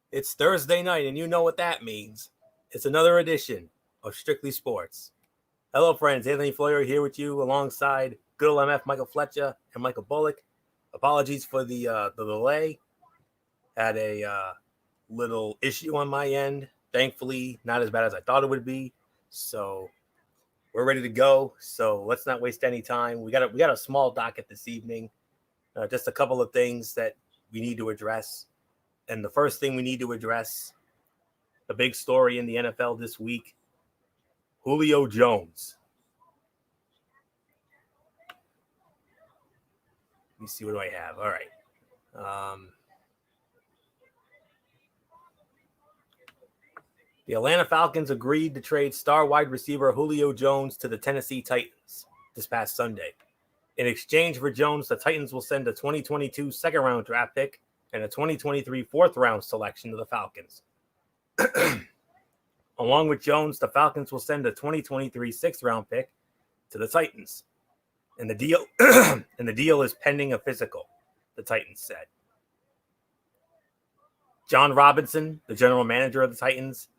It's Thursday night, and you know what that means. It's another edition of Strictly Sports. Hello, friends. Anthony Floyer here with you alongside good old MF Michael Fletcher and Michael Bullock. Apologies for the delay. Had a little issue on my end. Thankfully, not as bad as I thought it would be. So we're ready to go. So let's not waste any time. We got a small docket this evening. Just a couple of things that we need to address. And the first thing we need to address, the big story in the NFL this week, Julio Jones. Let me see, what do I have? All right. The Atlanta Falcons agreed to trade star wide receiver Julio Jones to the Tennessee Titans this past Sunday. In exchange for Jones, the Titans will send a 2022 second-round draft pick and a 2023 fourth-round selection to the Falcons. Along with Jones, the Falcons will send a 2023 sixth-round pick to the Titans. And the deal is pending a physical, the Titans said. John Robinson, the general manager of the Titans,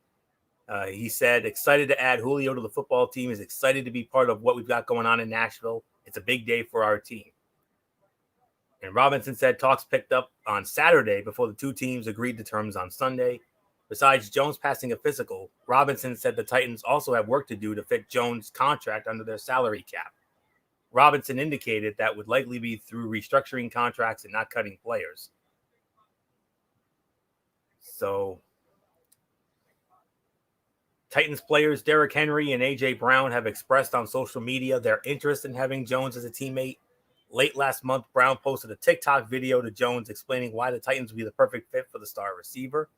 he said, excited to add Julio to the football team, is excited to be part of what we've got going on in Nashville. It's a big day for our team. And Robinson said talks picked up on Saturday before the two teams agreed to terms on Sunday. Besides Jones passing a physical, Robinson said the Titans also have work to do to fit Jones' contract under their salary cap. Robinson indicated that would likely be through restructuring contracts and not cutting players. So, Titans players Derrick Henry and A.J. Brown have expressed on social media their interest in having Jones as a teammate. Late last month, Brown posted a TikTok video to Jones explaining why the Titans would be the perfect fit for the star receiver.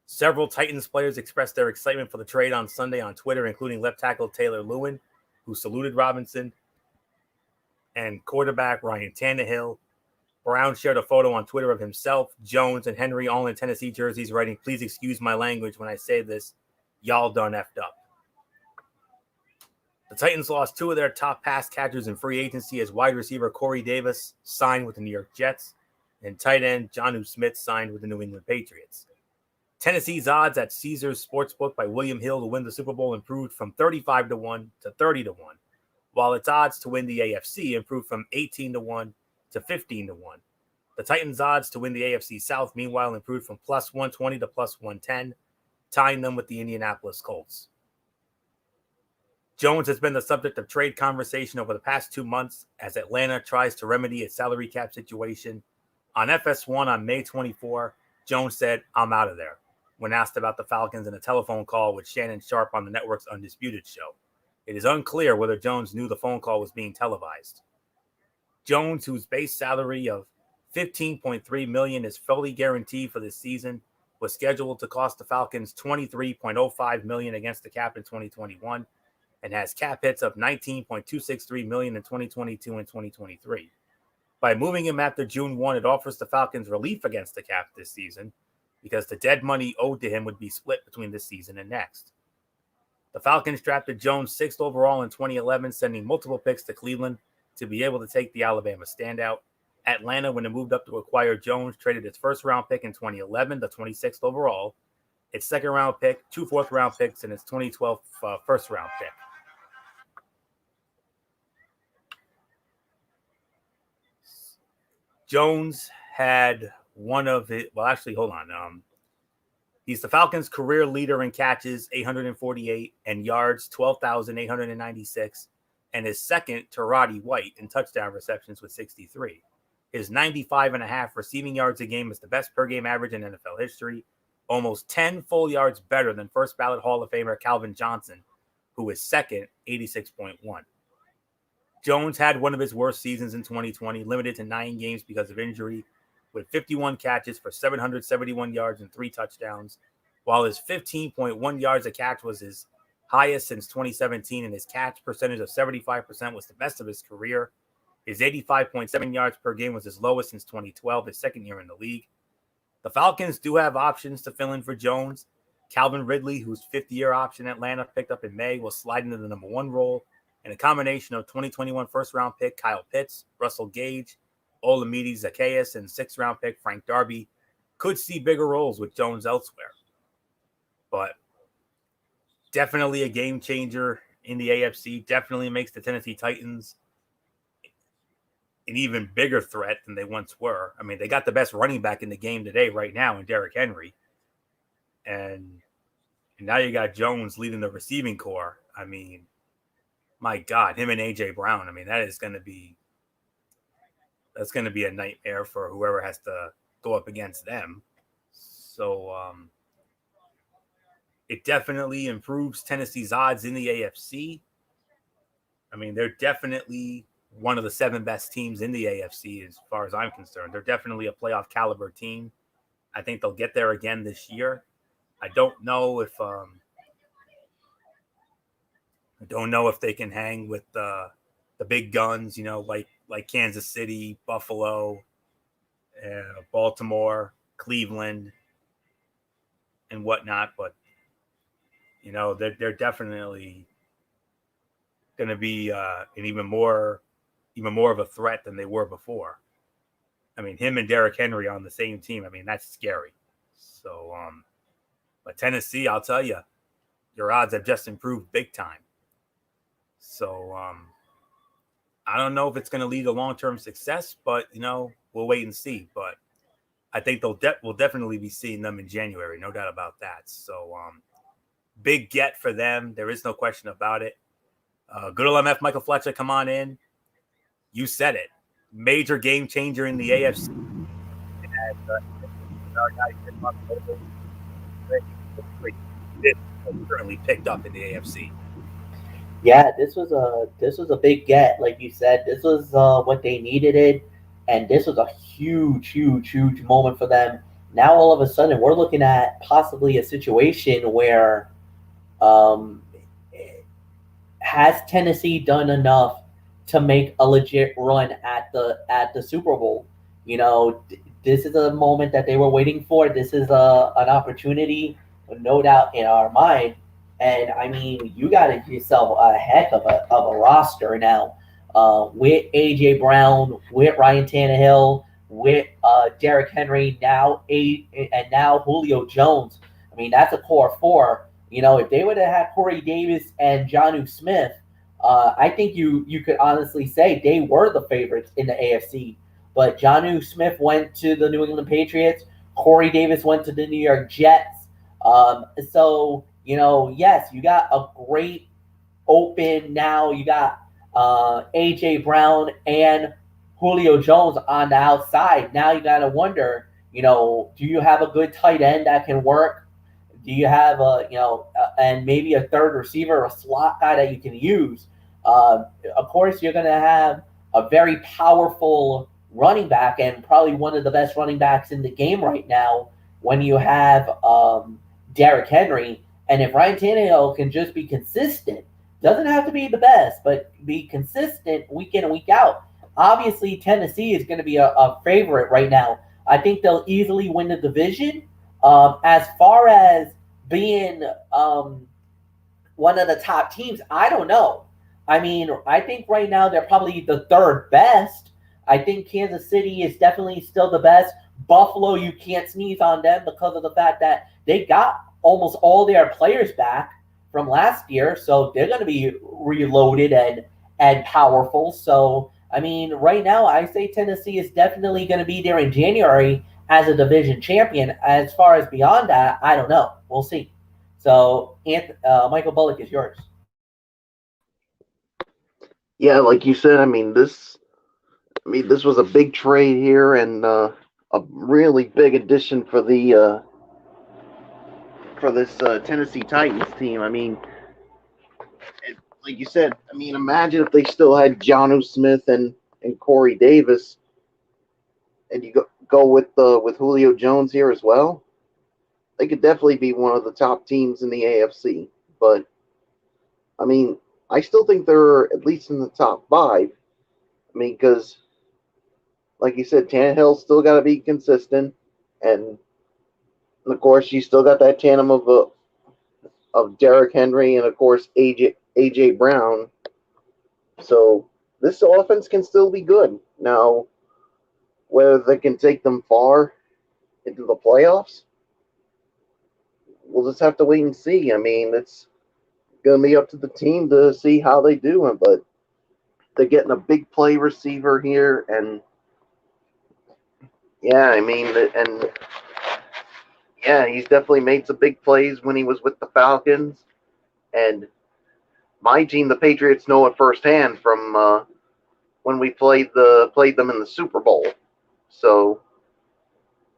Several Titans players expressed their excitement for the trade on Sunday on Twitter, including left tackle Taylor Lewin, who saluted Robinson, and quarterback Ryan Tannehill. Brown shared a photo on Twitter of himself, Jones, and Henry all in Tennessee jerseys, writing, "Please excuse my language when I say this. Y'all done effed up." The Titans lost two of their top pass catchers in free agency as wide receiver Corey Davis signed with the New York Jets, and tight end Jonnu Smith signed with the New England Patriots. Tennessee's odds at Caesars Sportsbook by William Hill to win the Super Bowl improved from 35-1 to 30-1, while its odds to win the AFC improved from 18-1 to 15-1. The Titans' odds to win the AFC South, meanwhile, improved from plus 120 to plus 110, tying them with the Indianapolis Colts. Jones has been the subject of trade conversation over the past 2 months as Atlanta tries to remedy its salary cap situation. On FS1 on May 24, Jones said, "I'm out of there," when asked about the Falcons in a telephone call with Shannon Sharpe on the network's Undisputed show. It is unclear whether Jones knew the phone call was being televised. Jones, whose base salary of $15.3 million is fully guaranteed for this season, was scheduled to cost the Falcons $23.05 million against the cap in 2021 and has cap hits of $19.263 million in 2022 and 2023. By moving him after June 1, it offers the Falcons relief against the cap this season because the dead money owed to him would be split between this season and next. The Falcons drafted Jones 6th overall in 2011, sending multiple picks to Cleveland to be able to take the Alabama standout. Atlanta, when it moved up to acquire Jones, traded its first-round pick in 2011, the 26th overall, its second-round pick, 2 fourth-round picks, and its 2012 first-round pick. Jones had one of it. Well, actually, hold on. He's the Falcons' career leader in catches, 848, and yards, 12,896, and is second to Roddy White in touchdown receptions with 63. His 95.5 receiving yards a game is the best per-game average in NFL history, almost 10 full yards better than first-ballot Hall of Famer Calvin Johnson, who is second, 86.1. Jones had one of his worst seasons in 2020, limited to 9 games because of injury, with 51 catches for 771 yards and 3 touchdowns, while his 15.1 yards a catch was his highest since 2017, and his catch percentage of 75% was the best of his career. His 85.7 yards per game was his lowest since 2012, his second year in the league. The Falcons do have options to fill in for Jones. Calvin Ridley, whose fifth-year option Atlanta picked up in May, will slide into the number 1 role, and a combination of 2021 first-round pick Kyle Pitts, Russell Gage, Olamide Zaccheaus, and 6th-round pick Frank Darby could see bigger roles with Jones elsewhere. But definitely a game changer in the AFC. Definitely makes the Tennessee Titans an even bigger threat than they once were. I mean, they got the best running back in the game today, right now, in Derrick Henry. And now you got Jones leading the receiving corps. I mean, my God, him and A.J. Brown. I mean, that's going to be a nightmare for whoever has to go up against them. So it definitely improves Tennessee's odds in the AFC. I mean, they're definitely one of the 7 best teams in the AFC as far as I'm concerned. They're definitely a playoff caliber team. I think they'll get there again this year. I don't know if they can hang with the big guns, like Kansas City, Buffalo, Baltimore, Cleveland, and whatnot. But they're definitely going to be an even more of a threat than they were before. I mean, him and Derrick Henry on the same team. I mean, that's scary. So, but Tennessee, I'll tell you, your odds have just improved big time. So, I don't know if it's going to lead to long-term success, but, we'll wait and see. But I think we'll definitely be seeing them in January, no doubt about that. So, big get for them. There is no question about it. Good old MF Michael Fletcher, come on in. You said it. Major game changer in the AFC. And our guy currently picked up in the AFC. Yeah, this was a big get, like you said. This was what they needed it, and this was a huge moment for them. Now all of a sudden we're looking at possibly a situation where has Tennessee done enough to make a legit run at the Super Bowl? This is a moment that they were waiting for. This is an opportunity, no doubt in our mind. And I mean, you got yourself a heck of a roster now, with AJ Brown, with Ryan Tannehill, with Derrick Henry, and now Julio Jones. I mean, that's a core 4. If they would have had Corey Davis and Jonnu Smith, I think you could honestly say they were the favorites in the AFC. But Jonnu Smith went to the New England Patriots. Corey Davis went to the New York Jets. So, yes, you got a great open now. You got A.J. Brown and Julio Jones on the outside. Now you got to wonder, do you have a good tight end that can work? Do you have and maybe a third receiver, a slot guy that you can use? Of course, you're going to have a very powerful running back and probably one of the best running backs in the game right now when you have Derrick Henry. And if Ryan Tannehill can just be consistent, doesn't have to be the best, but be consistent week in and week out. Obviously, Tennessee is going to be a favorite right now. I think they'll easily win the division. As far as being one of the top teams, I don't know. I mean, I think right now they're probably the 3rd best. I think Kansas City is definitely still the best. Buffalo, you can't sneeze on them because of the fact that they got almost all their players back from last year, so they're going to be reloaded and powerful. So, I mean, right now, I say Tennessee is definitely going to be there in January as a division champion. As far as beyond that, I don't know. We'll see. So, Michael Bullock is yours. Yeah, like you said, this was a big trade here and a really big addition for the for this Tennessee Titans team. Like you said, imagine if they still had Jonnu Smith and Corey Davis, and you go with Julio Jones here as well. They could definitely be one of the top teams in the AFC. But I still think they're at least in the top 5. Because like you said, Tannehill's still got to be consistent, and of course you still got that tandem of Derrick Henry and of course AJ Brown. So this offense can still be good. Now, whether they can take them far, into the playoffs? We'll just have to wait and see. I mean, it's going to be up to the team to see how they do, but they're getting a big play receiver here, and yeah, I mean, and yeah, he's definitely made some big plays when he was with the Falcons, and my team, the Patriots, know it firsthand from when we played them in the Super Bowl. So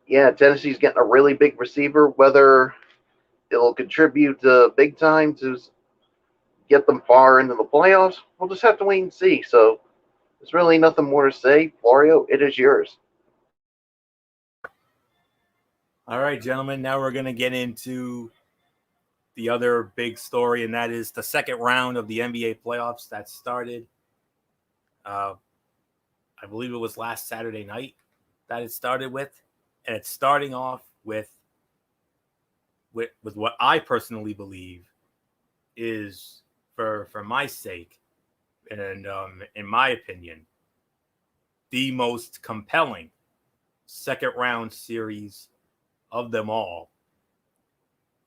yeah, Tennessee's getting a really big receiver. Whether it'll contribute big time to get them far into the playoffs, we'll just have to wait and see. So there's really nothing more to say. Florio, it is yours. All right, gentlemen. Now we're going to get into the other big story, and that is the second round of the NBA playoffs that started. I believe it was last Saturday night that it started with, and it's starting off with what I personally believe is, for my sake, and in my opinion, the most compelling second round series of them all,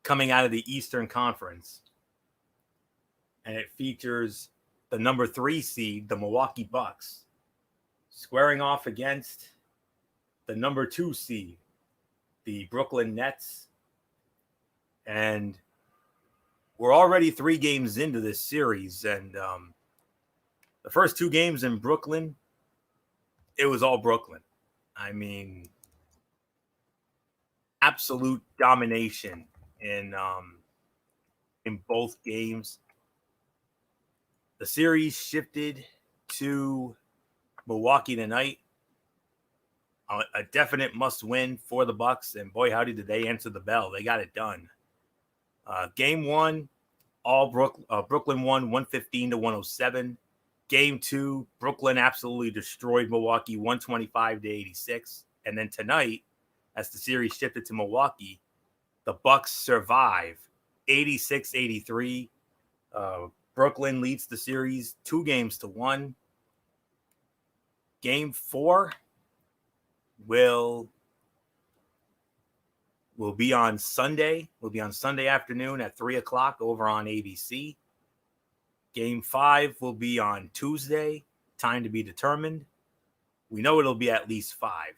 coming out of the Eastern Conference. And it features the number 3 seed, the Milwaukee Bucks, squaring off against the number 2 seed, the Brooklyn Nets. And we're already 3 games into this series. And the first 2 games in Brooklyn, it was all Brooklyn. I mean, absolute domination in both games. The series shifted to Milwaukee tonight. A definite must-win for the Bucks, and boy, howdy did they answer the bell. They got it done. Game 1, Brooklyn won 115-107. Game 2, Brooklyn absolutely destroyed Milwaukee 125-86. And then tonight, as the series shifted to Milwaukee, the Bucks survive 86-83. Brooklyn leads the series 2-1. Game 4 will be on Sunday. Will be on Sunday afternoon at 3:00 over on ABC. Game 5 will be on Tuesday. Time to be determined. We know it'll be at least 5.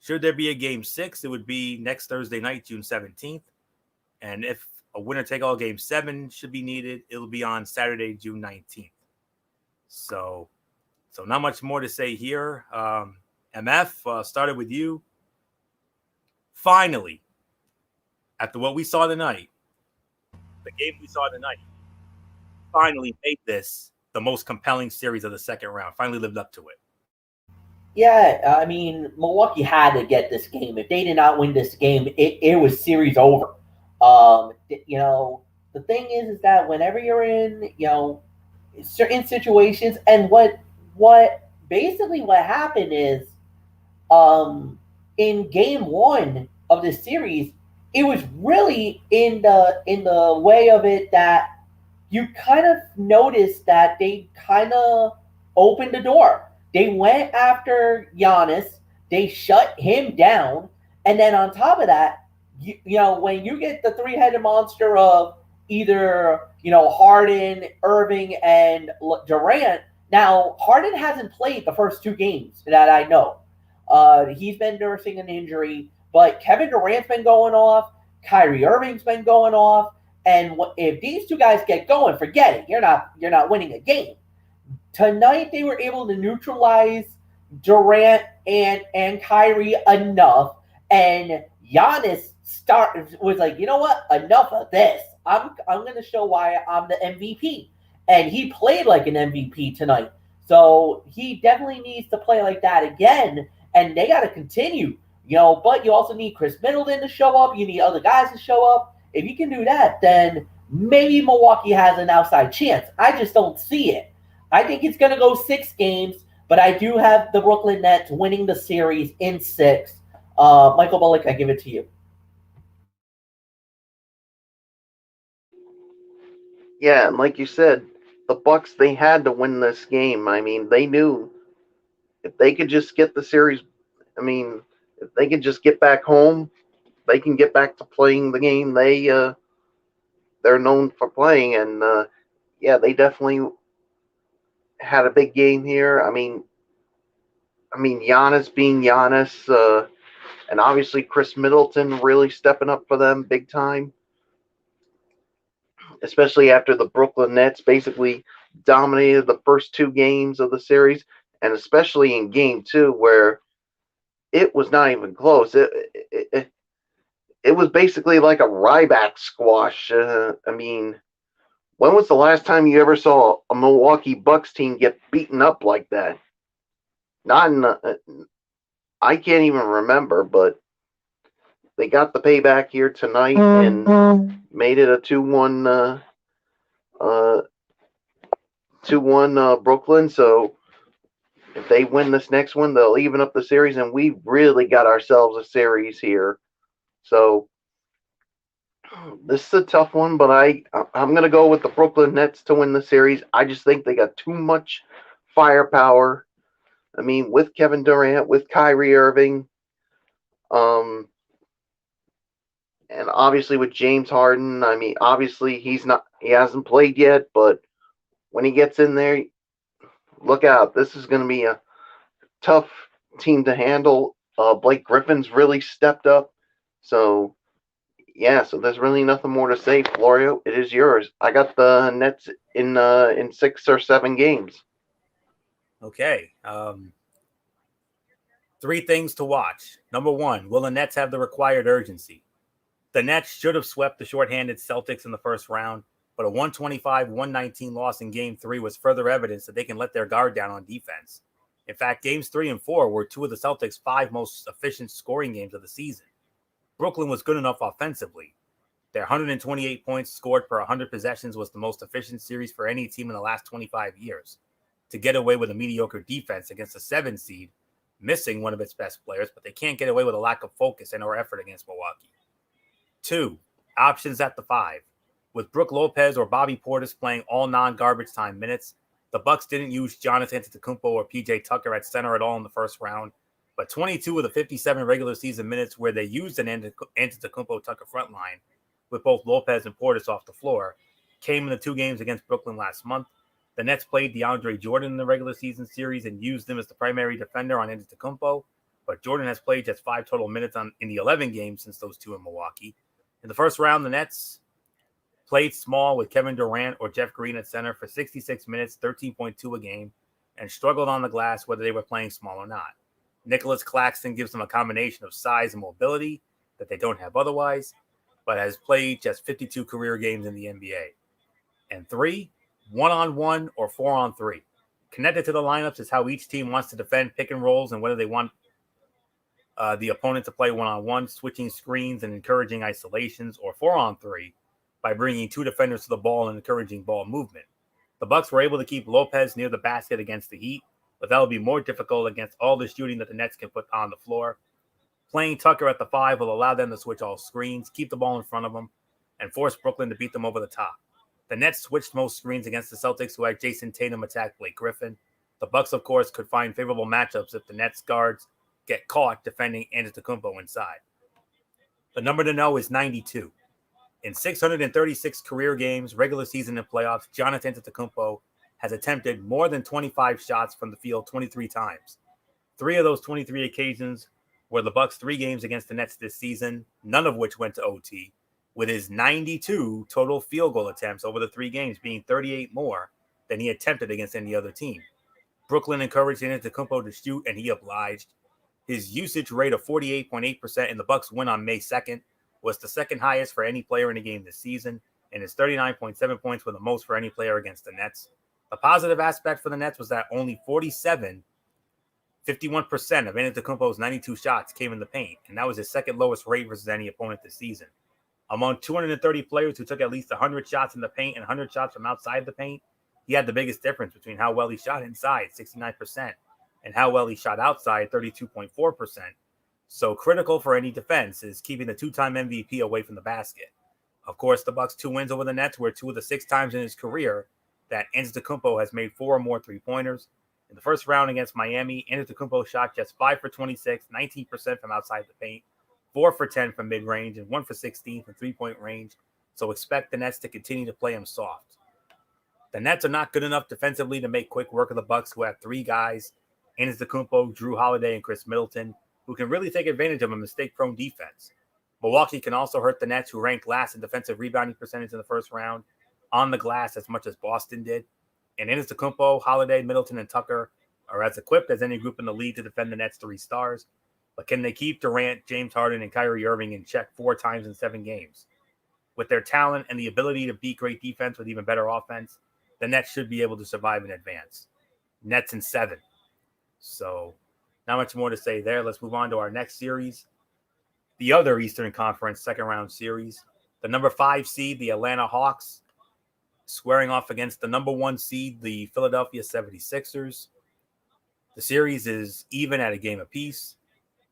Should there be a game 6, it would be next Thursday night, June 17th. And if a winner-take-all game 7 should be needed, it'll be on Saturday, June 19th. So not much more to say here. MF, started with you. Finally, after what we saw tonight, the game we saw tonight, finally made this the most compelling series of the second round. Finally lived up to it. Yeah, I mean, Milwaukee had to get this game. If they did not win this game, it was series over. The thing is that whenever you're in, certain situations, and what happened is, in game 1 of this series, it was really in the way of it that you kind of noticed that they kind of opened the door. They went after Giannis. They shut him down. And then on top of that, when you get the 3-headed monster of either, Harden, Irving, and Durant. Now, Harden hasn't played the first 2 games that I know. He's been nursing an injury. But Kevin Durant's been going off. Kyrie Irving's been going off. And if these 2 guys get going, forget it. You're not winning a game. Tonight, they were able to neutralize Durant and Kyrie enough. And Giannis was like, you know what? Enough of this. I'm going to show why I'm the MVP. And he played like an MVP tonight. So he definitely needs to play like that again. And they got to continue. But you also need Chris Middleton to show up. You need other guys to show up. If you can do that, then maybe Milwaukee has an outside chance. I just don't see it. I think it's going to go 6 games, but I do have the Brooklyn Nets winning the series in 6. Michael Bullock, I give it to you. Yeah, and like you said, the Bucks, they had to win this game. I mean, they knew if they could just get the series, if if they can just get back home, they can get back to playing the game they're known for playing. And yeah, they definitely had a big game here. I mean, Giannis being Giannis, and obviously Chris Middleton really stepping up for them big time, especially after the Brooklyn Nets basically dominated the first two games of the series, and especially in game two where it was not even close. It was basically like a Ryback squash. I mean, when was the last time you ever saw a Milwaukee Bucks team get beaten up like that? Not in I can't even remember, but they got the payback here tonight and made it a 2-1 Brooklyn. So if they win this next one, they'll even up the series, and we really got ourselves a series here. So this is a tough one, but I'm going to go with the Brooklyn Nets to win the series. I just think they got too much firepower. I mean, with Kevin Durant, with Kyrie Irving, and obviously with James Harden. I mean, obviously he hasn't played yet, but when he gets in there, look out. This is going to be a tough team to handle. Blake Griffin's really stepped up. So, yeah, so there's really nothing more to say. Florio, it is yours. I got the Nets in 6 or 7 games. Okay. 3 things to watch. Number 1, will the Nets have the required urgency? The Nets should have swept the shorthanded Celtics in the first round, but a 125-119 loss in Game 3 was further evidence that they can let their guard down on defense. In fact, Games 3 and 4 were 2 of the Celtics' 5 most efficient scoring games of the season. Brooklyn was good enough offensively. Their 128 points scored per 100 possessions was the most efficient series for any team in the last 25 years. To get away with a mediocre defense against a 7 seed, missing one of its best players, but they can't get away with a lack of focus and or effort against Milwaukee. 2, options at the 5. With Brook Lopez or Bobby Portis playing all non-garbage time minutes, the Bucks didn't use Jonathan Antetokounmpo or PJ Tucker at center at all in the first round, but 22 of the 57 regular season minutes where they used an Antetokounmpo-Tucker front line with both Lopez and Portis off the floor came in the 2 games against Brooklyn last month. The Nets played DeAndre Jordan in the regular season series and used him as the primary defender on Antetokounmpo, but Jordan has played just 5 total minutes in the 11 games since those 2 in Milwaukee. In the first round, the Nets played small with Kevin Durant or Jeff Green at center for 66 minutes, 13.2 a game, and struggled on the glass whether they were playing small or not. Nicholas Claxton gives them a combination of size and mobility that they don't have otherwise, but has played just 52 career games in the NBA. And 3, 1-on-1 or 4-on-3. Connected to the lineups is how each team wants to defend pick and rolls and whether they want the opponent to play 1-on-1, switching screens and encouraging isolations, or 4-on-3 by bringing 2 defenders to the ball and encouraging ball movement. The Bucks were able to keep Lopez near the basket against the Heat, but that will be more difficult against all the shooting that the Nets can put on the floor. Playing Tucker at the 5 will allow them to switch all screens, keep the ball in front of them, and force Brooklyn to beat them over the top. The Nets switched most screens against the Celtics, who had Jason Tatum attack Blake Griffin. The Bucks, of course, could find favorable matchups if the Nets guards get caught defending Antetokounmpo inside. The number to know is 92. In 636 career games, regular season and playoffs, Jonathan Antetokounmpo has attempted more than 25 shots from the field 23 times. 3 of those 23 occasions were the Bucks' 3 games against the Nets this season, none of which went to OT, with his 92 total field goal attempts over the 3 games being 38 more than he attempted against any other team. Brooklyn encouraged Antetokounmpo to shoot, and he obliged. His usage rate of 48.8% in the Bucks' win on May 2nd was the second highest for any player in a game this season, and his 39.7 points were the most for any player against the Nets. The positive aspect for the Nets was that only 51% of Antetokounmpo's 92 shots came in the paint, and that was his second lowest rate versus any opponent this season. Among 230 players who took at least 100 shots in the paint and 100 shots from outside the paint, he had the biggest difference between how well he shot inside, 69%, and how well he shot outside, 32.4%. So critical for any defense is keeping the 2-time MVP away from the basket. Of course, the Bucks' 2 wins over the Nets were 2 of the 6 times in his career that Antetokounmpo has made 4 or more 3-pointers. In the first round against Miami, Antetokounmpo shot just 5 for 26, 19% from outside the paint, 4 for 10 from mid-range, and 1 for 16 from three-point range. So expect the Nets to continue to play him soft. The Nets are not good enough defensively to make quick work of the Bucks, who have three guys, Antetokounmpo, Drew Holiday, and Chris Middleton, who can really take advantage of a mistake-prone defense. Milwaukee can also hurt the Nets, who ranked last in defensive rebounding percentage in the first round, on the glass as much as Boston did. And Antetokounmpo, Holiday, Middleton, and Tucker are as equipped as any group in the league to defend the Nets' three stars. But can they keep Durant, James Harden, and Kyrie Irving in check 4 times in 7 games? With their talent and the ability to beat great defense with even better offense, the Nets should be able to survive and advance. Nets in 7. So not much more to say there. Let's move on to our next series. The other Eastern Conference second-round series. The number 5 seed, the Atlanta Hawks, squaring off against the number 1 seed, the Philadelphia 76ers. The series is even at a game apiece.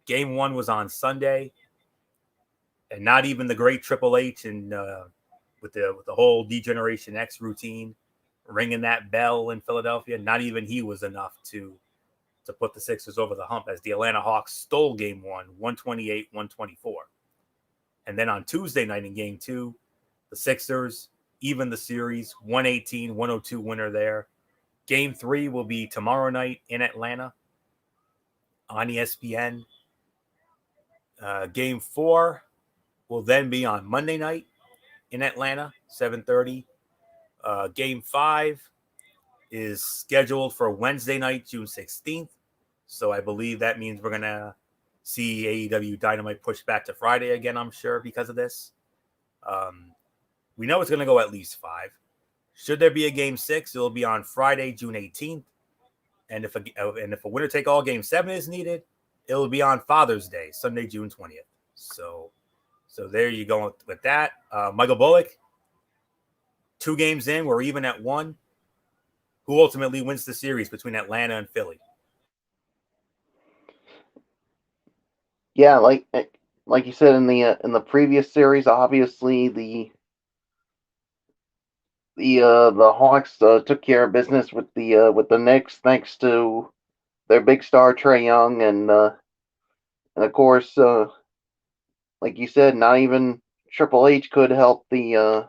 Game 1 was on Sunday, and not even the great Triple H and with the whole Degeneration X routine ringing that bell in Philadelphia, not even he was enough to put the Sixers over the hump, as the Atlanta Hawks stole Game 1, 128-124. And then on Tuesday night in Game 2, the Sixers even the series, 118-102 winner there. Game 3 will be tomorrow night in Atlanta on ESPN. Game 4 will then be on Monday night in Atlanta, 7:30. Game 5 is scheduled for Wednesday night, June 16th. So I believe that means we're going to see AEW Dynamite pushed back to Friday again, I'm sure, because of this. We know it's going to go at least 5. Should there be a Game 6, it'll be on Friday, June 18th. And if a winner-take-all Game 7 is needed, it'll be on Father's Day, Sunday, June 20th. So there you go with that. Michael Bullock, 2 games in, we're even at 1. Who ultimately wins the series between Atlanta and Philly? Yeah, like you said in the previous series, obviously the Hawks took care of business with the Knicks thanks to their big star Trae Young, and of course, like you said, not even Triple H could help the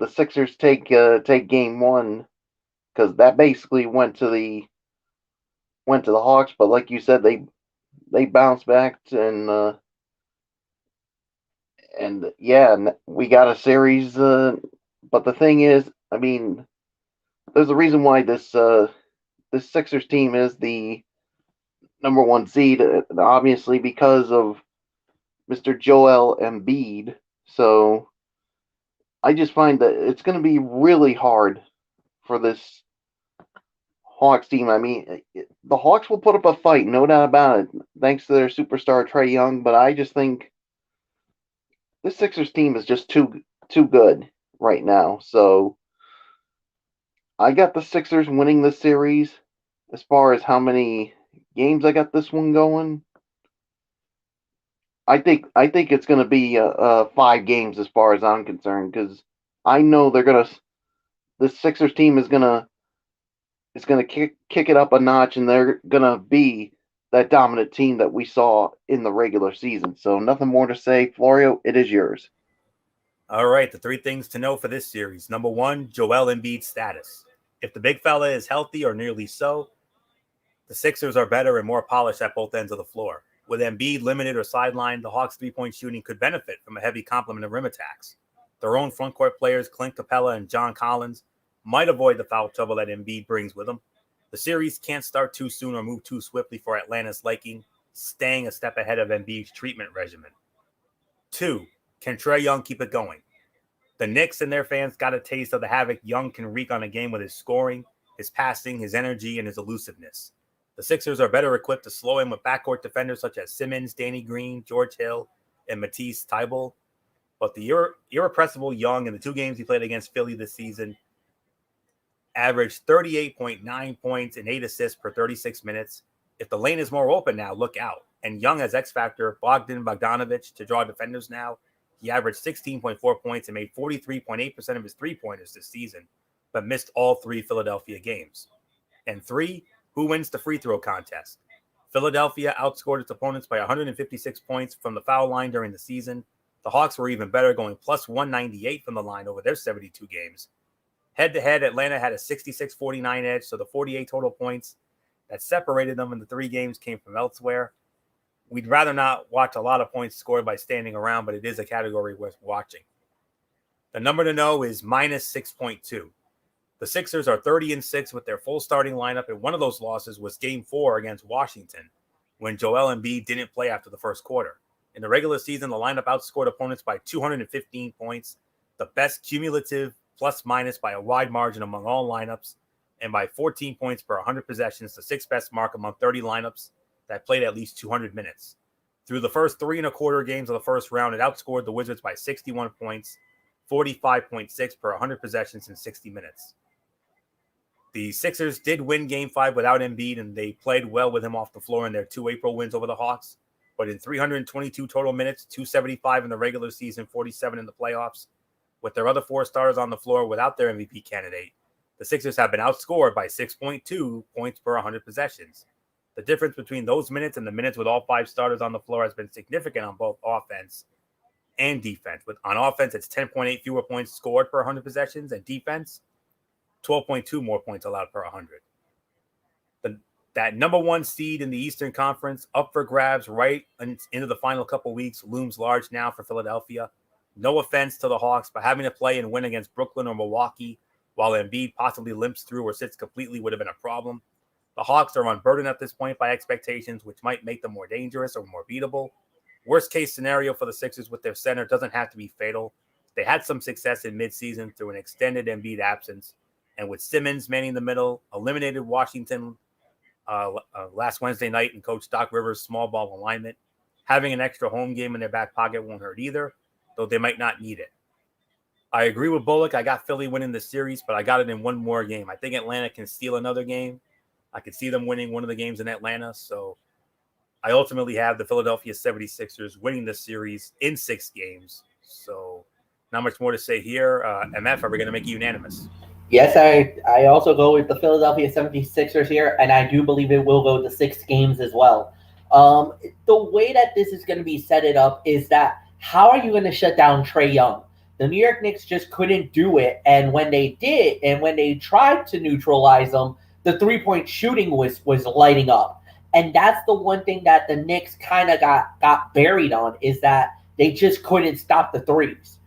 Sixers take Game 1, because that basically went to the Hawks. But like you said, they bounced back, and yeah, we got a series. But the thing is, I mean, there's a reason why this Sixers team is the number 1 seed, obviously because of Mr. Joel Embiid. So I just find that it's going to be really hard for this Hawks team. I mean, the Hawks will put up a fight, no doubt about it, thanks to their superstar Trae Young. But I just think this Sixers team is just too good right now. So I got the Sixers winning this series. As far as how many games I got this one going, I think it's going to be 5 games as far as I'm concerned, because I know the Sixers team is gonna kick it up a notch, and they're gonna be that dominant team that we saw in the regular season. So nothing more to say. Florio, it is yours. All right, the 3 things to know for this series. Number 1, Joel Embiid's status. If the big fella is healthy or nearly so, the Sixers are better and more polished at both ends of the floor. With Embiid limited or sidelined, the Hawks' 3-point shooting could benefit from a heavy complement of rim attacks. Their own front court players, Clint Capella and John Collins, might avoid the foul trouble that Embiid brings with him. The series can't start too soon or move too swiftly for Atlanta's liking, staying a step ahead of Embiid's treatment regimen. 2, can Trae Young keep it going? The Knicks and their fans got a taste of the havoc Young can wreak on a game with his scoring, his passing, his energy, and his elusiveness. The Sixers are better equipped to slow him with backcourt defenders such as Simmons, Danny Green, George Hill, and Matisse Thybulle. But the irrepressible Young, in the 2 games he played against Philly this season, averaged 38.9 points and 8 assists per 36 minutes. If the lane is more open now, look out. And Young has X-Factor Bogdanovich to draw defenders now. He averaged 16.4 points and made 43.8% of his 3-pointers this season. but missed all 3 Philadelphia games. And 3, who wins the free throw contest? Philadelphia outscored its opponents by 156 points from the foul line during the season. The Hawks were even better, going plus 198 from the line over their 72 games. Head-to-head, Atlanta had a 66-49 edge, so the 48 total points that separated them in the 3 games came from elsewhere. We'd rather not watch a lot of points scored by standing around, but it is a category worth watching. The number to know is minus 6.2. The Sixers are 30-6 with their full starting lineup, and one of those losses was Game 4 against Washington, when Joel Embiid didn't play after the first quarter. In the regular season, the lineup outscored opponents by 215 points, the best cumulative plus-minus by a wide margin among all lineups, and by 14 points per 100 possessions, the 6th best mark among 30 lineups that played at least 200 minutes. Through the first 3 1/4 games of the first round, it outscored the Wizards by 61 points, 45.6 per 100 possessions in 60 minutes. The Sixers did win Game 5 without Embiid, and they played well with him off the floor in their 2 April wins over the Hawks. But in 322 total minutes, 275 in the regular season, 47 in the playoffs, with their other 4 starters on the floor without their MVP candidate, the Sixers have been outscored by 6.2 points per 100 possessions. The difference between those minutes and the minutes with all 5 starters on the floor has been significant on both offense and defense. On offense, it's 10.8 fewer points scored per 100 possessions, and defense, 12.2 more points allowed per 100. That number 1 seed in the Eastern Conference, up for grabs right into the final couple weeks, looms large now for Philadelphia. No offense to the Hawks, but having to play and win against Brooklyn or Milwaukee while Embiid possibly limps through or sits completely would have been a problem. The Hawks are unburdened at this point by expectations, which might make them more dangerous or more beatable. Worst case scenario for the Sixers with their center doesn't have to be fatal. They had some success in midseason through an extended Embiid absence, and with Simmons manning the middle, eliminated Washington last Wednesday night in Coach Doc Rivers' small ball alignment. Having an extra home game in their back pocket won't hurt either, though they might not need it. I agree with Bullock. I got Philly winning the series, but I got it in one more game. I think Atlanta can steal another game. I could see them winning one of the games in Atlanta, so I ultimately have the Philadelphia 76ers winning the series in 6 games. So not much more to say here. MF, are we going to make it unanimous? Yes, I also go with the Philadelphia 76ers here, and I do believe it will go to 6 games as well. The way that this is going to be set it up is that how are you going to shut down Trae Young? The New York Knicks just couldn't do it, and when they did, and when they tried to neutralize them, the 3-point shooting was lighting up. And that's the one thing that the Knicks kind of got buried on, is that they just couldn't stop the threes.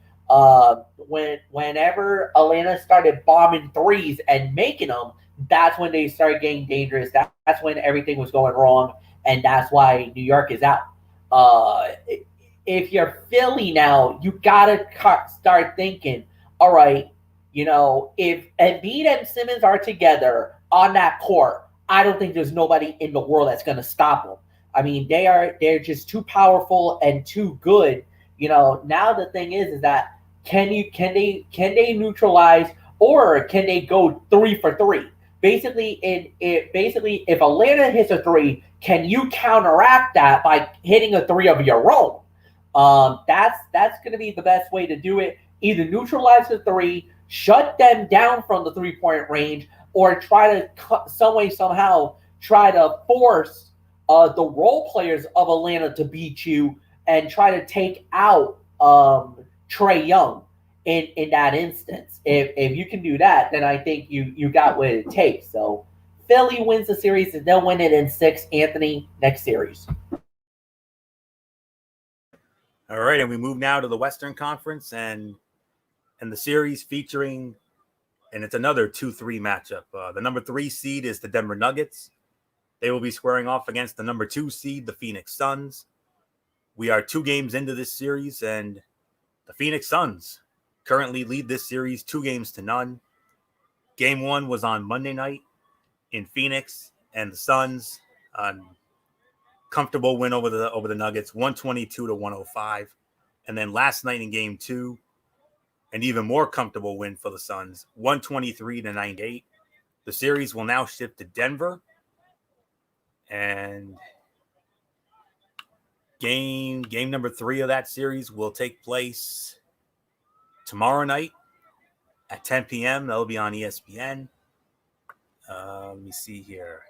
Whenever Atlanta started bombing threes and making them, that's when they started getting dangerous. That's when everything was going wrong, and that's why New York is out. If you're Philly now, you gotta start thinking, all right, if Embiid and Simmons are together on that court, I don't think there's nobody in the world that's going to stop them. I mean, they're just too powerful and too good. Now the thing is that can they neutralize, or can they go 3 for 3? Basically, if Atlanta hits a 3, can you counteract that by hitting a 3 of your own? That's going to be the best way to do it. Either neutralize the 3, shut them down from the 3-point range, or try to somehow try to force the role players of Atlanta to beat you and try to take out Trae Young in that instance. If you can do that, then I think you got what it takes. So Philly wins the series, and they'll win it in 6. Anthony, next series. All right, and we move now to the Western Conference and the series featuring, and it's another 2-3 matchup. The number 3 seed is the Denver Nuggets. They will be squaring off against the number 2 seed, the Phoenix Suns. We are 2 games into this series, and the Phoenix Suns currently lead this series 2-0. Game 1 was on Monday night in Phoenix, and the Suns comfortable win over the Nuggets, 122-105. And then last night in Game 2, an even more comfortable win for the Suns, 123-98. The series will now shift to Denver, and game number 3 of that series will take place tomorrow night at 10 p.m. That'll be on ESPN. Let me see here.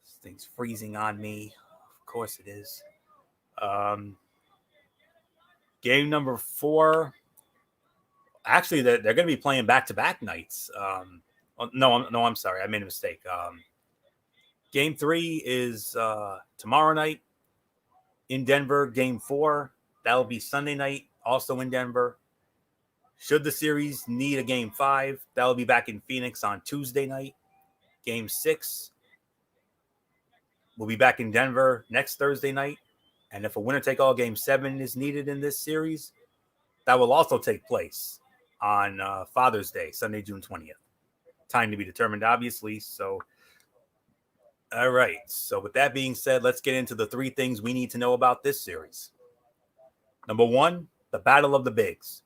This thing's freezing on me. Of course it is. Game number 4. Actually, they're going to be playing back-to-back nights. I'm sorry. I made a mistake. Game 3 is tomorrow night in Denver. Game 4, that'll be Sunday night, also in Denver. Should the series need a Game 5, that'll be back in Phoenix on Tuesday night. Game 6 will be back in Denver next Thursday night. And if a winner-take-all Game 7 is needed in this series, that will also take place on Father's Day, Sunday, June 20th. Time to be determined, obviously. So, all right. So with that being said, let's get into the 3 things we need to know about this series. Number 1, the Battle of the Bigs.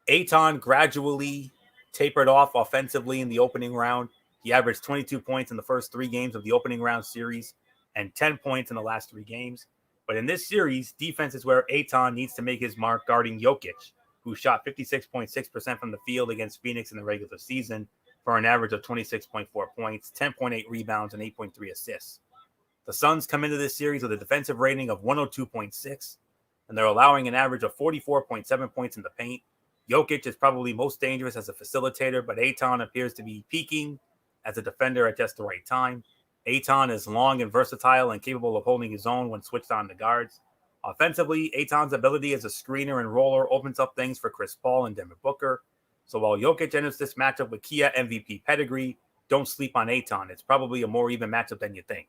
Ayton gradually tapered off offensively in the opening round. He averaged 22 points in the first 3 games of the opening round series and 10 points in the last 3 games. But in this series, defense is where Ayton needs to make his mark guarding Jokic, who shot 56.6% from the field against Phoenix in the regular season for an average of 26.4 points, 10.8 rebounds, and 8.3 assists. The Suns come into this series with a defensive rating of 102.6, and they're allowing an average of 44.7 points in the paint. Jokic is probably most dangerous as a facilitator, but Ayton appears to be peaking as a defender at just the right time. Ayton is long and versatile and capable of holding his own when switched on to guards. Offensively, Ayton's ability as a screener and roller opens up things for Chris Paul and Devin Booker. So while Jokic enters this matchup with Kia MVP pedigree, don't sleep on Ayton. It's probably a more even matchup than you think.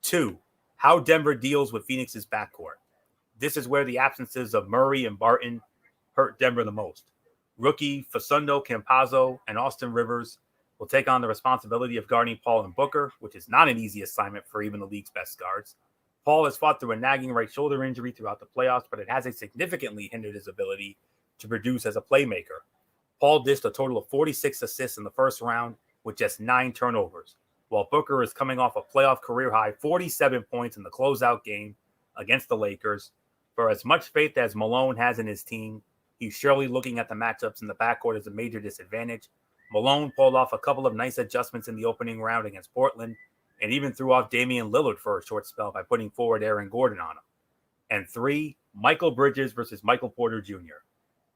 2, how Denver deals with Phoenix's backcourt. This is where the absences of Murray and Barton hurt Denver the most. Rookie Facundo Campazzo and Austin Rivers will take on the responsibility of guarding Paul and Booker, which is not an easy assignment for even the league's best guards. Paul has fought through a nagging right shoulder injury throughout the playoffs, but it hasn't significantly hindered his ability to produce as a playmaker. Paul dished a total of 46 assists in the first round with just 9 turnovers, while Booker is coming off a playoff career-high 47 points in the closeout game against the Lakers. For as much faith as Malone has in his team, he's surely looking at the matchups in the backcourt as a major disadvantage. Malone pulled off a couple of nice adjustments in the opening round against Portland, and even threw off Damian Lillard for a short spell by putting forward Aaron Gordon on him. And 3, Michael Bridges versus Michael Porter Jr.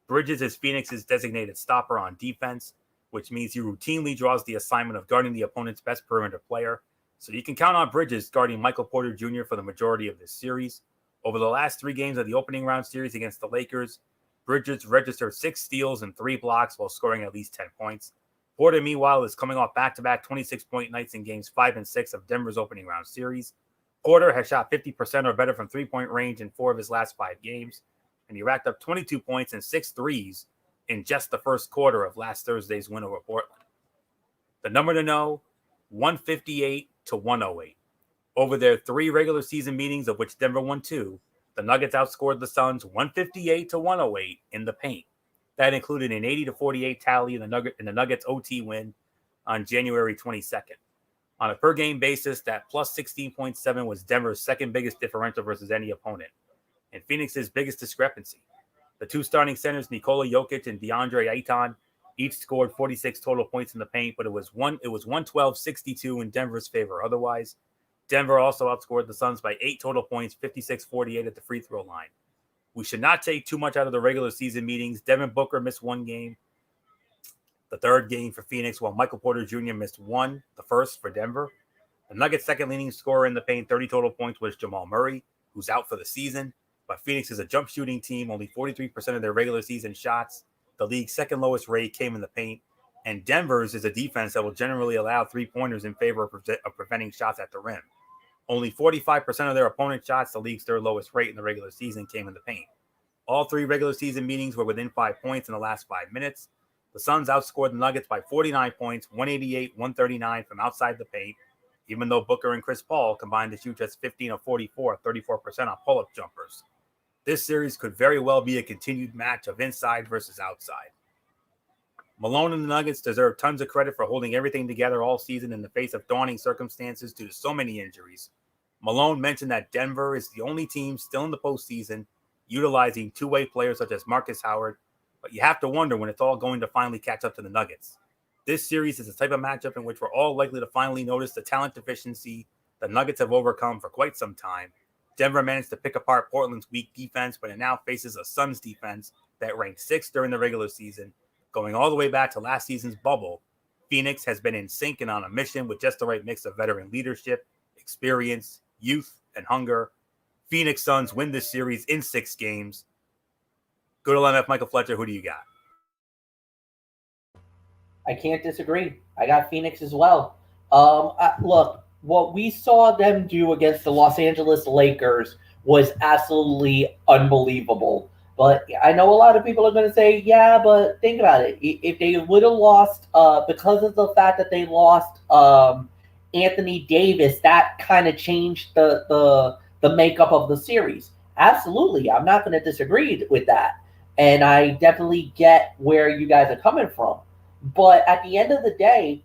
Bridges is Phoenix's designated stopper on defense, which means he routinely draws the assignment of guarding the opponent's best perimeter player. So you can count on Bridges guarding Michael Porter Jr. for the majority of this series. Over the last 3 games of the opening round series against the Lakers, Bridges registered 6 steals and 3 blocks while scoring at least 10 points. Porter, meanwhile, is coming off back-to-back 26-point nights in games 5 and 6 of Denver's opening round series. Porter has shot 50% or better from 3-point range in 4 of his last 5 games, and he racked up 22 points and 6 threes in just the first quarter of last Thursday's win over Portland. The number to know, 158 to 108. Over their 3 regular season meetings, of which Denver won 2, the Nuggets outscored the Suns 158 to 108 in the paint. That included an 80 to 48 tally in the Nuggets OT win on January 22nd. On a per-game basis, that plus 16.7 was Denver's second biggest differential versus any opponent, and Phoenix's biggest discrepancy. The 2 starting centers, Nikola Jokic and DeAndre Ayton, each scored 46 total points in the paint, but it was 112-62 in Denver's favor. Otherwise, Denver also outscored the Suns by 8 total points, 56-48 at the free throw line. We should not take too much out of the regular season meetings. Devin Booker missed 1 game, the 3rd game for Phoenix, while Michael Porter Jr. missed 1, the 1st for Denver. The Nuggets' second leading scorer in the paint, 30 total points, was Jamal Murray, who's out for the season. But Phoenix is a jump shooting team, only 43% of their regular season shots. The league's second lowest rate came in the paint. And Denver's is a defense that will generally allow 3-pointers in favor of preventing shots at the rim. Only 45% of their opponent's shots, the league's 3rd lowest rate in the regular season, came in the paint. All 3 regular season meetings were within 5 points in the last 5 minutes. The Suns outscored the Nuggets by 49 points, 188-139 from outside the paint, even though Booker and Chris Paul combined to shoot just 15 of 44, 34% on pull-up jumpers. This series could very well be a continued match of inside versus outside. Malone and the Nuggets deserve tons of credit for holding everything together all season in the face of daunting circumstances due to so many injuries. Malone mentioned that Denver is the only team still in the postseason utilizing 2-way players such as Marcus Howard, but you have to wonder when it's all going to finally catch up to the Nuggets. This series is the type of matchup in which we're all likely to finally notice the talent deficiency the Nuggets have overcome for quite some time. Denver managed to pick apart Portland's weak defense, but it now faces a Suns defense that ranked 6th during the regular season. Going all the way back to last season's bubble, Phoenix has been in sync and on a mission with just the right mix of veteran leadership, experience, youth, and hunger. Phoenix Suns win this series in 6 games. Good old MF Michael Fletcher, who do you got? I can't disagree. I got Phoenix as well. Look, what we saw them do against the Los Angeles Lakers was absolutely unbelievable. But I know a lot of people are going to say, yeah, but think about it. If they would have lost, because of the fact that they lost Anthony Davis, that kind of changed the makeup of the series. Absolutely. I'm not going to disagree with that. And I definitely get where you guys are coming from. But at the end of the day,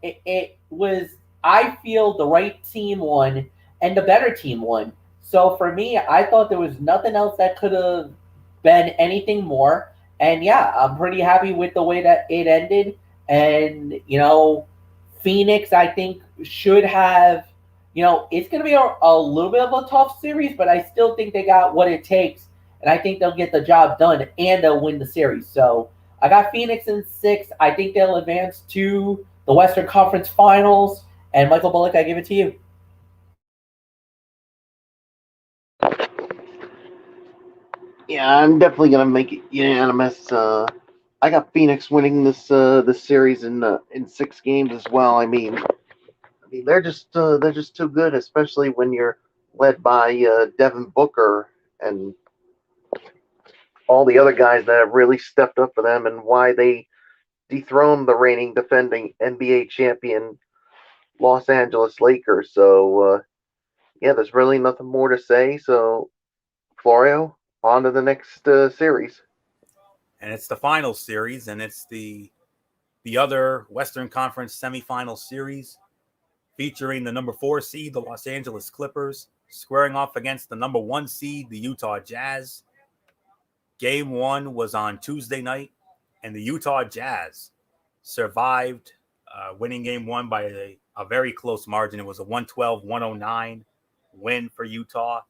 it was, I feel, the right team won and the better team won. So for me, I thought there was nothing else that could have been anything more. And yeah, I'm pretty happy with the way that it ended. And, Phoenix, I think, should have, it's going to be a little bit of a tough series, but I still think they got what it takes. And I think they'll get the job done and they'll win the series. So I got Phoenix in 6. I think they'll advance to the Western Conference Finals. And Michael Bullock, I give it to you. Yeah, I'm definitely gonna make it unanimous. I got Phoenix winning this series in 6 games as well. I mean they're just too good, especially when you're led by Devin Booker and all the other guys that have really stepped up for them, and why they dethroned the reigning defending NBA champion Los Angeles Lakers. So yeah, there's really nothing more to say. So Florio, on to the next series. And it's the final series, and it's the other Western Conference semifinal series featuring the number 4 seed, the Los Angeles Clippers, squaring off against the number 1 seed, the Utah Jazz. Game 1 was on Tuesday night, and the Utah Jazz survived, winning Game 1 by a very close margin. It was a 112-109 win for Utah.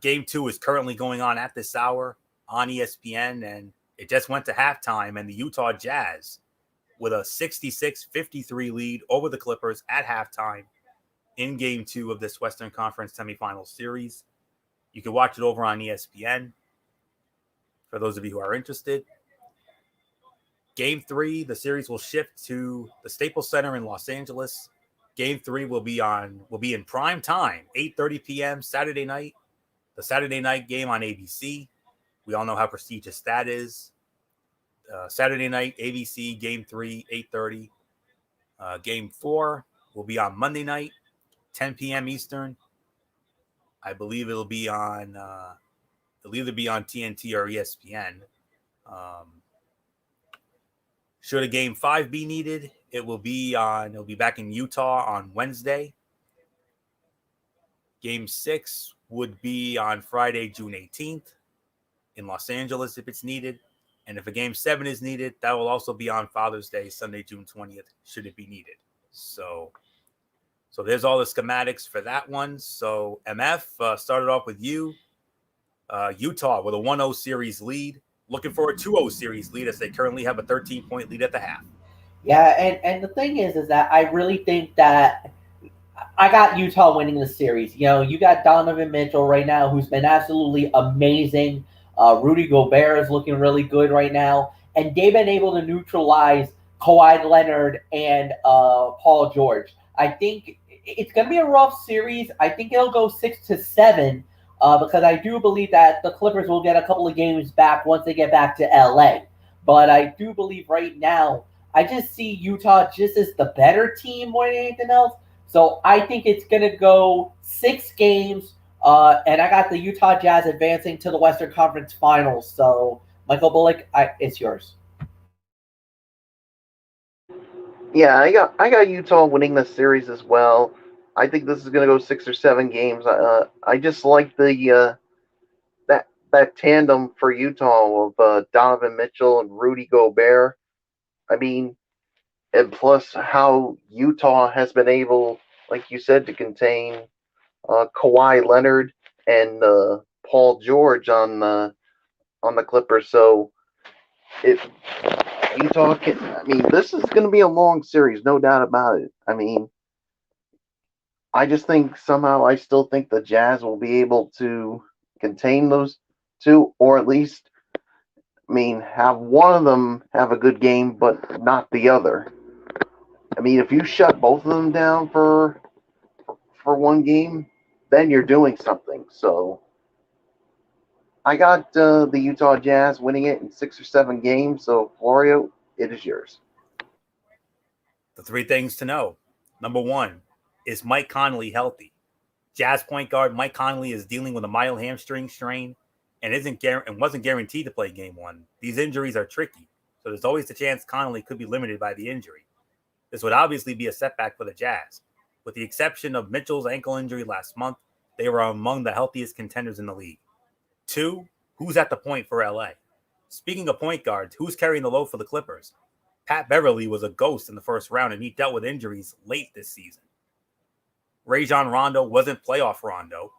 Game 2 is currently going on at this hour on ESPN, and it just went to halftime, and the Utah Jazz, with a 66-53 lead over the Clippers at halftime in Game 2 of this Western Conference semifinal series. You can watch it over on ESPN for those of you who are interested. Game 3, the series will shift to the Staples Center in Los Angeles. Game 3 will be in prime time, 8:30 p.m. Saturday night. The Saturday night game on ABC. We all know how prestigious that is. Saturday night, ABC, Game 3, 8:30. Game 4 will be on Monday night, 10 p.m. Eastern. I believe it'll be on, it'll either be on TNT or ESPN. Should a Game 5 be needed, it'll be back in Utah on Wednesday. Game 6 would be on Friday, June 18th in Los Angeles if it's needed. And if a Game 7 is needed, that will also be on Father's Day, Sunday, June 20th, should it be needed. So there's all the schematics for that one. So MF, started off with you. Utah with a 1-0 series lead. Looking for a 2-0 series lead as they currently have a 13-point lead at the half. Yeah, and the thing is that I really think that I got Utah winning the series. You got Donovan Mitchell right now, who's been absolutely amazing. Rudy Gobert is looking really good right now. And they've been able to neutralize Kawhi Leonard and Paul George. I think it's going to be a rough series. I think it'll go 6-7 because I do believe that the Clippers will get a couple of games back once they get back to LA. But I do believe right now, I just see Utah just as the better team more than anything else. So I think it's going to go 6 games, and I got the Utah Jazz advancing to the Western Conference Finals. So, Michael Bullock, it's yours. Yeah, I got Utah winning this series as well. I think this is going to go 6 or 7 games. I just like that tandem for Utah of Donovan Mitchell and Rudy Gobert. I mean, and plus how Utah has been able, like you said, to contain Kawhi Leonard and Paul George on the Clippers. So if Utah can, I mean, this is going to be a long series, no doubt about it. I mean, I just think somehow I still think the Jazz will be able to contain those two, or at least, I mean, have one of them have a good game, but not the other. I mean, if you shut both of them down for one game, then you're doing something. So I got the Utah Jazz winning it in 6 or 7 games. So Florio, it is yours. The three things to know. Number one, is Mike Conley healthy? Jazz point guard Mike Conley is dealing with a mild hamstring strain and wasn't guaranteed to play game one. These injuries are tricky, so there's always the chance Conley could be limited by the injury. This would obviously be a setback for the Jazz. With the exception of Mitchell's ankle injury last month, they were among the healthiest contenders in the league. 2, who's at the point for LA? Speaking of point guards, who's carrying the load for the Clippers? Pat Beverly was a ghost in the first round, and he dealt with injuries late this season. Rajon Rondo wasn't playoff Rondo.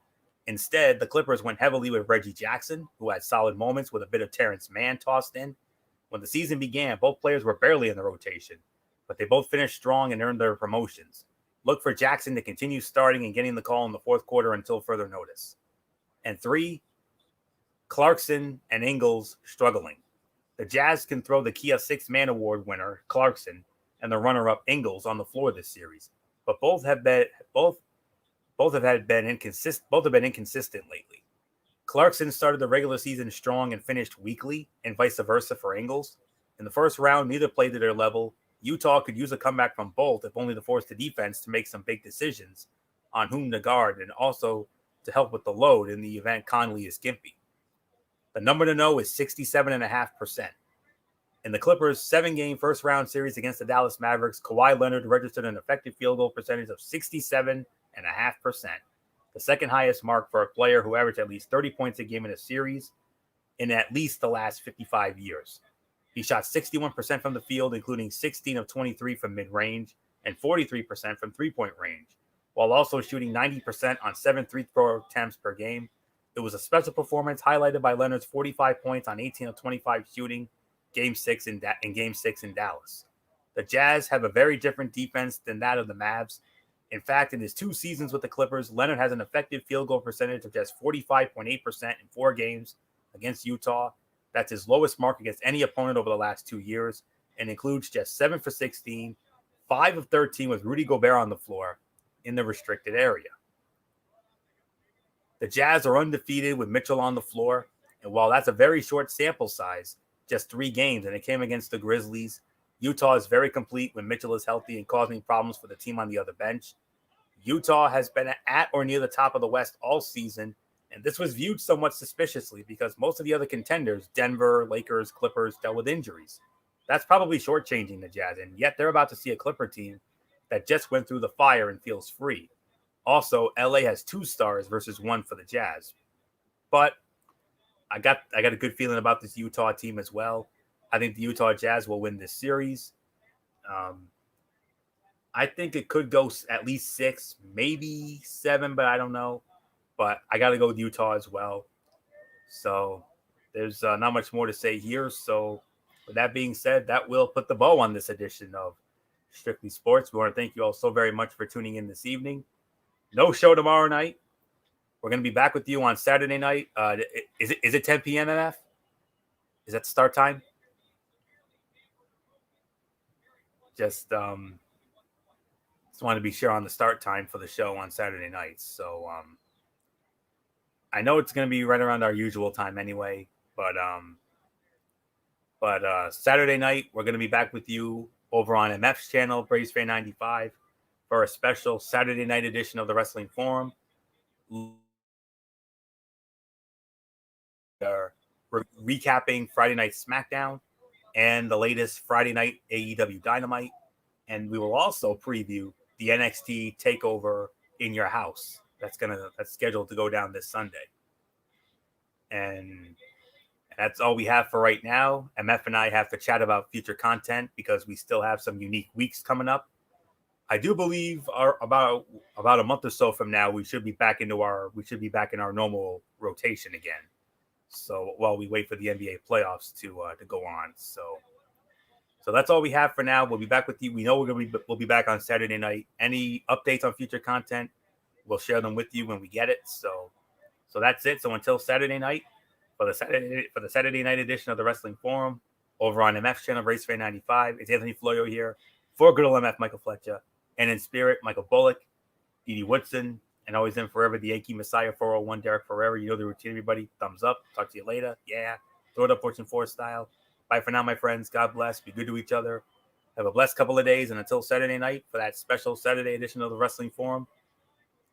Instead, the Clippers went heavily with Reggie Jackson, who had solid moments with a bit of Terrence Mann tossed in. When the season began, both players were barely in the rotation, but they both finished strong and earned their promotions. Look for Jackson to continue starting and getting the call in the fourth quarter until further notice. And 3, Clarkson and Ingles struggling. The Jazz can throw the Kia Six-Man Award winner, Clarkson, and the runner-up Ingles on the floor this series, but both have been inconsistent lately. Clarkson started the regular season strong and finished weakly, and vice versa for Ingles. In the first round, neither played to their level. Utah could use a comeback from both, if only to force the defense to make some big decisions on whom to guard, and also to help with the load in the event Conley is gimpy. The number to know is 67.5%. In the Clippers' 7-game first-round series against the Dallas Mavericks, Kawhi Leonard registered an effective field goal percentage of 67.5%, the second highest mark for a player who averaged at least 30 points a game in a series in at least the last 55 years. He shot 61% from the field, including 16 of 23 from mid-range and 43% from three-point range, while also shooting 90% on 7 free-throw attempts per game. It was a special performance highlighted by Leonard's 45 points on 18 of 25 shooting Game 6 in Dallas. The Jazz have a very different defense than that of the Mavs. In fact, in his 2 seasons with the Clippers, Leonard has an effective field goal percentage of just 45.8% in 4 games against Utah. That's his lowest mark against any opponent over the last 2 years, and includes just 7 for 16, 5 of 13 with Rudy Gobert on the floor in the restricted area. The Jazz are undefeated with Mitchell on the floor, and while that's a very short sample size, just 3 games, and it came against the Grizzlies, Utah is very complete when Mitchell is healthy and causing problems for the team on the other bench. Utah has been at or near the top of the West all season, and this was viewed somewhat suspiciously because most of the other contenders, Denver, Lakers, Clippers, dealt with injuries. That's probably shortchanging the Jazz, and yet they're about to see a Clipper team that just went through the fire and feels free. Also, LA has 2 stars versus 1 for the Jazz. But I got a good feeling about this Utah team as well. I think the Utah Jazz will win this series. I think it could go at least 6, maybe 7, but I don't know. But I got to go with Utah as well. So there's not much more to say here. So with that being said, that will put the bow on this edition of Strictly Sports. We want to thank you all so very much for tuning in this evening. No show tomorrow night. We're going to be back with you on Saturday night. Is it 10 p.m., MF? Is that the start time? Just want to be sure on the start time for the show on Saturday nights. So I know it's going to be right around our usual time anyway. But Saturday night, we're going to be back with you over on MF's channel, Braves Fan 95, for a special Saturday night edition of the Wrestling Forum. Recapping Friday Night SmackDown and the latest Friday Night AEW Dynamite. And we will also preview the NXT TakeOver in your house. That's scheduled to go down this Sunday. And that's all we have for right now. MF and I have to chat about future content because we still have some unique weeks coming up. I do believe about a month or so from now we should be back in our normal rotation again. So while we wait for the NBA playoffs to go on, so that's all we have for now. We'll be back with you. We know we'll be back on Saturday night. Any updates on future content, we'll share them with you when we get it. So that's it. So until Saturday night, for the Saturday night edition of the Wrestling Forum over on MF's channel, Race Fan 95, it's Anthony Florio here for Good Old MF, Michael Fletcher, and in spirit, Michael Bullock, Edie Woodson, and always in forever, the Yankee Messiah 401, Derek Ferrera. You know the routine, everybody. Thumbs up. Talk to you later. Yeah. Throw it up, Fortune 4 style. Bye for now, my friends. God bless. Be good to each other. Have a blessed couple of days. And until Saturday night for that special Saturday edition of the Wrestling Forum,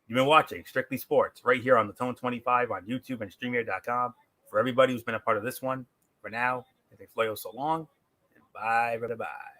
you've been watching Strictly Sports right here on the Tone 25 on YouTube and StreamYard.com. For everybody who's been a part of this one, for now, I think Floyo so long. And bye, brother, bye.